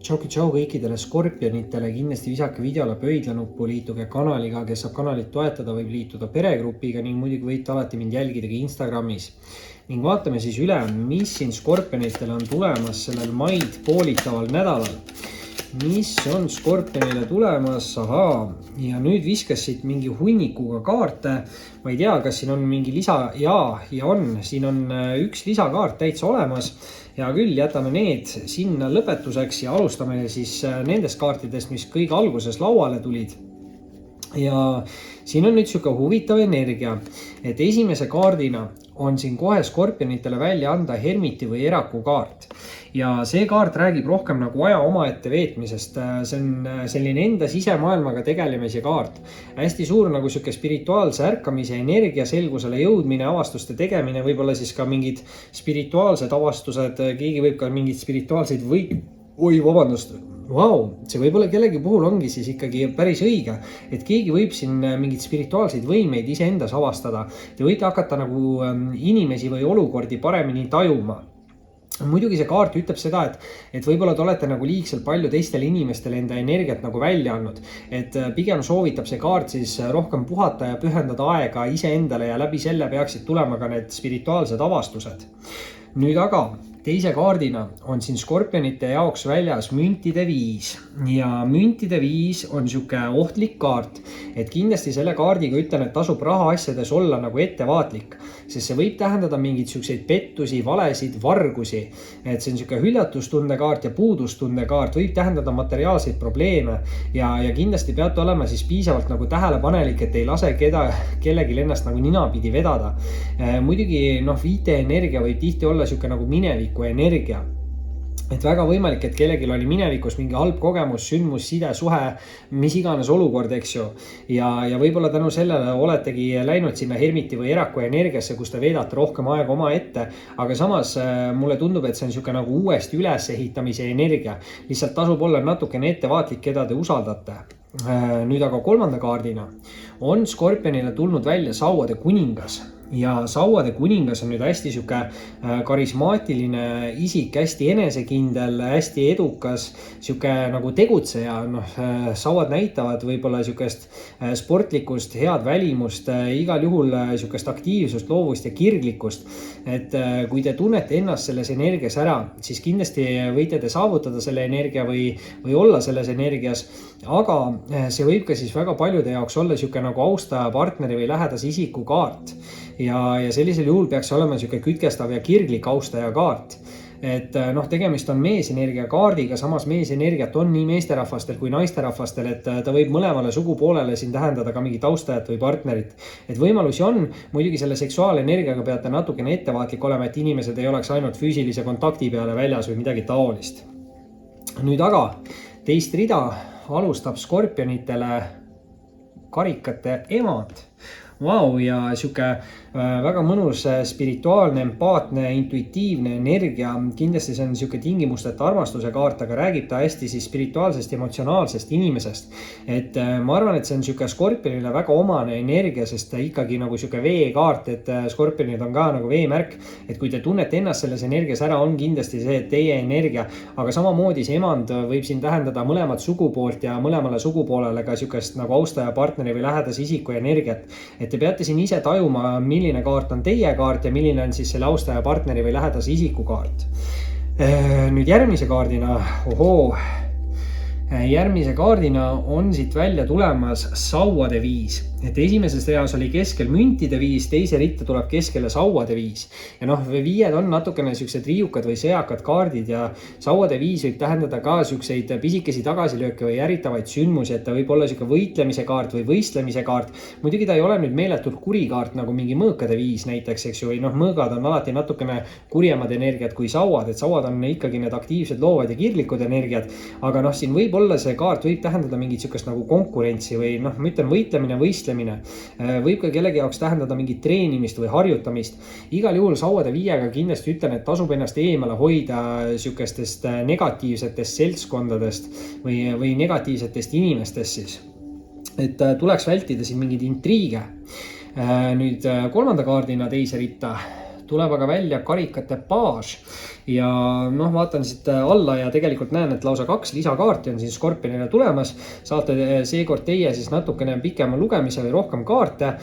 Tšau kõikidele skorpionitele, kindlasti visake videole pöidlanuppu, liituge kanaliga, kes saab kanalit toetada, võib liituda peregrupiga ning muidugi võite alati mind jälgida ka Instagramis. Ning vaatame siis üle, mis siin skorpionitele on tulemas sellel maid poolitaval nädalal. Mis on skorpionile tulemas? Ahaa, ja nüüd viskas siit mingi hunnikuga kaarte. Ma ei tea, kas siin on mingi lisa, ja on. Siin on üks lisakaart täitsa olemas. Ja küll jätame need sinna lõpetuseks ja alustame siis nendest kaartidest, mis kõige alguses lauale tulid. Ja siin on nüüd siuke huvitav energia, et esimese kaardina on siin kohe skorpionitele välja anda hermiti või eraku kaart. Ja see kaart räägib rohkem nagu aja omaette veetmisest. See on selline enda sisemaailmaga tegelemise kaart. Hästi suur nagu siuke spirituaalse ärkamise energia, selgusele jõudmine, avastuste tegemine, võib-olla siis ka mingid spirituaalsed avastused, keegi võib ka mingid spirituaalseid see võib-olla kellegi puhul ongi siis ikkagi päris õige, et keegi võib siin mingid spirituaalseid võimeid iseendas avastada. Te võite hakata nagu inimesi või olukordi paremini tajuma. Muidugi see kaart ütleb seda, et võib-olla te olete nagu liigselt palju teistele inimestele enda energiat nagu välja andnud. Et pigem soovitab see kaart siis rohkem puhata ja pühendada aega iseendale ja läbi selle peaksid tulema ka need spirituaalsed avastused. Nüüd aga teise kaardina on siin skorpionite jaoks väljas müntide 5 ja müntide 5 on siuke ohtlik kaart, et kindlasti selle kaardiga ütlen, et tasub rahaasjades olla nagu ettevaatlik, sest see võib tähendada mingeid siukseid pettusi, valesid, vargusi, et see on siuke hüljatustunde kaart ja puudustunde kaart, võib tähendada materiaalseid probleeme ja kindlasti peate olema siis piisavalt nagu tähelepanelik, et ei lase kellelgi ennast nagu ninapidi vedada. Muidugi viite energia võib tihti olla siuke nagu mineviku energia. Et väga võimalik, et kellelgi oli minevikus mingi halb kogemus, sündmus, side, suhe, mis iganes olukord, eks ju. Ja võib-olla tänu sellele oletegi läinud sinna hermiti või eraku energiasse, kus te veedate rohkem aega oma ette. Aga samas mulle tundub, et see on siuke nagu uuesti ülesehitamise energia. Lihtsalt tasub olla natukene ettevaatlik, keda te usaldate. Nüüd aga kolmanda kaardina on skorpionile tulnud välja sauade kuningas. Ja sauade kuningas on nüüd hästi siuke karismaatiline isik, hästi enesekindel, hästi edukas, siuke nagu tegutseja. Sauad näitavad võib-olla siukest sportlikust, head välimust, igal juhul siukest aktiivsust, loovust ja kirglikkust. Et kui te tunnete ennast selles energias ära, siis kindlasti võite te saavutada selle energia või olla selles energias. Aga see võib ka siis väga paljude jaoks olla siuke nagu austaja, partneri või lähedase isiku kaart. Ja sellisel juhul peaks olema siuke kütkestav ja kirglik austaja kaart. Et tegemist on meesenergia kaardiga, samas meesenergiat on nii meesterahvastel kui naisterahvastel, et ta võib mõlemale sugupoolele siin tähendada ka mingit austajat või partnerit. Et võimalusi on, muidugi selle seksuaalenergiaga peate natukene ettevaatlik olema, et inimesed ei oleks ainult füüsilise kontakti peale väljas või midagi taolist. Nüüd aga teist rida alustab skorpionitele karikate emad. Ja siuke väga mõnus spirituaalne, empaatne, intuitiivne energia. Kindlasti see on siuke tingimusteta armastuse kaart, aga räägib ta hästi siis spirituaalsest, emotsionaalsest inimesest. Et ma arvan, et see on siuke skorpionile väga omane energia, sest ta ikkagi nagu siuke veekaart, et skorpionid on ka nagu veemärk. Et kui te tunnete ennast selles energias ära, on kindlasti see teie energia, aga samamoodi see emand võib siin tähendada mõlemat sugupoolt ja mõlemale sugupoolele ka siukest nagu austaja, partneri või lähedase isiku energiat. Et te peate siin ise tajuma, milline kaart on teie kaart ja milline on siis selle austaja, partneri või lähedase isiku kaart. Nüüd järgmise kaardina on siit välja tulemas sauade 5. Et esimeses reas oli keskel müntide 5, teise ritta tuleb keskele sauade 5. Ja viied on natukene siuksed riiukad või seakad kaardid ja sauade 5 võib tähendada ka siukseid pisikesi tagasilööke või järitavaid sündmusi, et ta võib olla siuke võitlemise kaart või võistlemise kaart. Muidugi ta ei ole nüüd meeletult kurikaart nagu mingi mõõkade 5 näiteks, eks ju, või mõõgad on alati natukene kurjemad energiat kui sauad, et sauad on ikkagi need aktiivsed, loovad ja kirglikud energiat, aga siin võib olla see kaart võib tähendada mingit siukest nagu konkurentsi või ma ütlen võitlemine, võistlemine. Võib ka kellegi jaoks tähendada mingit treenimist või harjutamist. Igal juhul sauade 5-ga kindlasti ütlen, et tasub ennast eemale hoida siukestest negatiivsetest seltskondadest või negatiivsetest inimestest siis. Et tuleks vältida siin mingeid intriige. Nüüd kolmanda kaardina teise ritta tuleb aga välja karikate baas ja noh, vaatan siit alla ja tegelikult näen, et lausa 2 lisakaarti on siin Skorpionile tulemas. Saate seekord teie siis natukene pikema lugemise või rohkem kaarte.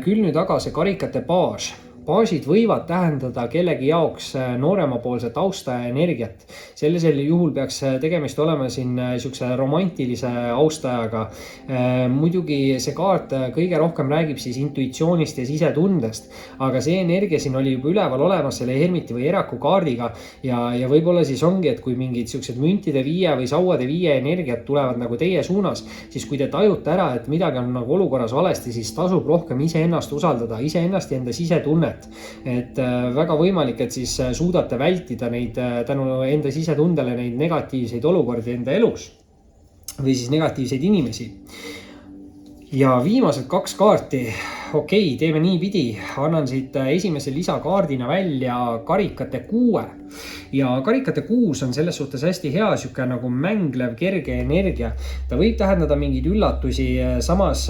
Küll nüüd aga see karikate baas. Baasid võivad tähendada kellegi jaoks nooremapoolse tausta ja energiat. Sellisel juhul peaks tegemist olema siin niisuguse romantilise austajaga. Muidugi see kaart kõige rohkem räägib siis intuitsioonist ja sisetundest, aga see energia siin oli juba üleval olemas selle Hermiti või Eraku kaardiga ja võib-olla siis ongi, et kui mingid niisugused müntide 5 või sauade 5 energiat tulevad nagu teie suunas, siis kui te tajute ära, et midagi on nagu olukorras valesti, siis tasub rohkem iseennast usaldada, iseennast ja enda sisetunnet. Et väga võimalik, et siis suudate vältida neid tänu enda sisetundele neid negatiivseid olukordi enda elus või siis negatiivseid inimesi. Ja viimased 2 kaarti, okei, teeme niipidi, annan siit esimese lisakaardina välja karikate 6. Ja karikate 6 on selles suhtes hästi hea siuke nagu mänglev, kerge energia. Ta võib tähendada mingeid üllatusi, samas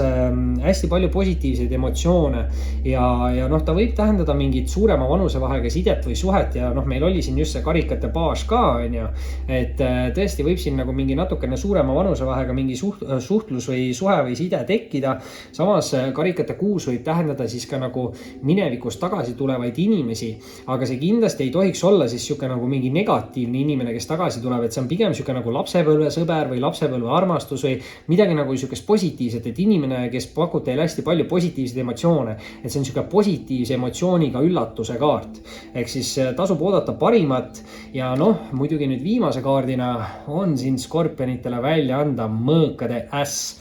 hästi palju positiivseid emotsioone ja noh, ta võib tähendada mingit suurema vanusevahega sidet või suhet ja noh, meil oli siin just see karikate baas ka, on ju, et tõesti võib siin nagu mingi natukene suurema vanusevahega mingi suhtlus või suhe või side tekkida. Samas karikate 6 võib tähendada siis ka nagu minevikust tagasi tulevaid inimesi, aga see kindlasti ei tohiks olla siis siuke nagu mingi negatiivne inimene, kes tagasi tuleb, et see on pigem siuke nagu lapsepõlvesõber või lapsepõlve armastus või midagi nagu siukest positiivset, et inimene, kes pakub teile hästi palju positiivseid emotsioone, et see on siuke positiivse emotsiooniga üllatuse kaart. Ehk siis tasub oodata parimat ja noh, muidugi nüüd viimase kaardina on siin Skorpionitele välja anda mõõkade äss.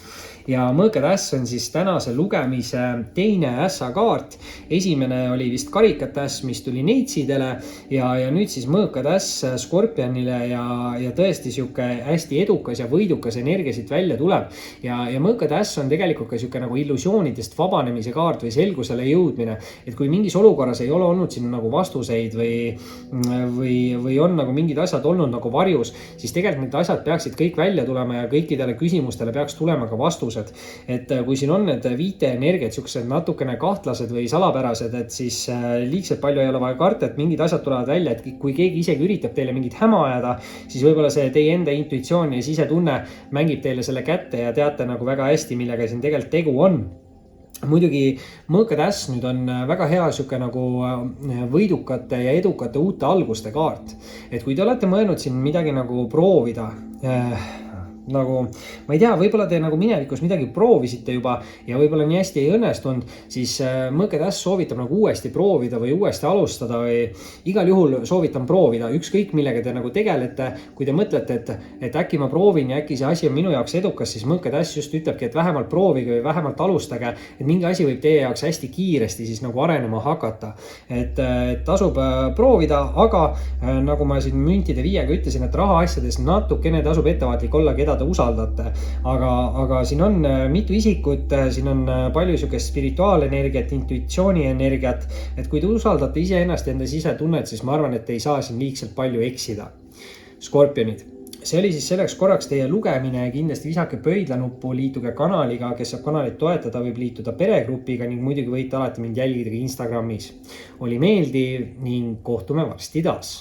Ja mõõkade äss on siis tänase lugemise teine ässa kaart. Esimene oli vist karikate äss, mis tuli neitsidele ja nüüd siis mõõkade äss Skorpionile ja tõesti siuke hästi edukas ja võidukas energia siit välja tuleb. Ja mõõkade äss on tegelikult ka siuke nagu illusioonidest vabanemise kaart või selgusele jõudmine. Et kui mingis olukorras ei ole olnud siin nagu vastuseid või on nagu mingid asjad olnud nagu varjus, siis tegelikult need asjad peaksid kõik välja tulema ja kõikidele küsimustele peaks tulema ka vastus. Et kui siin on need viiteenergiad siuksed natukene kahtlased või salapärased, et siis liigselt palju ei ole vaja karta, et mingid asjad tulevad välja, et kui keegi isegi üritab teile mingit häma ajada, siis võib-olla see teie enda intuitsioon ja sisetunne mängib teile selle kätte ja teate nagu väga hästi, millega siin tegelikult tegu on. Muidugi mõõkade äss nüüd on väga hea siuke nagu võidukate ja edukate uute alguste kaart. Et kui te olete mõelnud siin midagi nagu proovida, nagu, ma ei tea, võib-olla te nagu minevikus midagi proovisite juba ja võib-olla nii hästi ei õnnestunud, siis mõõkade äss soovitab nagu uuesti proovida või uuesti alustada või igal juhul soovitan proovida, ükskõik millega te nagu tegelete. Kui te mõtlete, et äkki ma proovin ja äkki see asi on minu jaoks edukas, siis mõõkade äss just ütlebki, et vähemalt proovige või vähemalt alustage, et mingi asi võib teie jaoks hästi kiiresti siis nagu arenema hakata. Et tasub proovida, aga nagu ma siin müntide 5-ga ütlesin, et rahaasjades natukene tasub ettevaatlik olla, keda te usaldate, aga siin on mitu isikut, siin on palju siukest spirituaalenergiat, intuitsioonienergiat, et kui te usaldate iseennast ja enda sisetunnet, siis ma arvan, et te ei saa siin liigselt palju eksida. Skorpionid. See oli siis selleks korraks teie lugemine, kindlasti visake pöidlanuppu, liituge kanaliga, kes saab kanalit toetada, võib liituda peregrupiga ning muidugi võite alati mind jälgida ka Instagramis. Oli meeldiv ning kohtume varsti taas.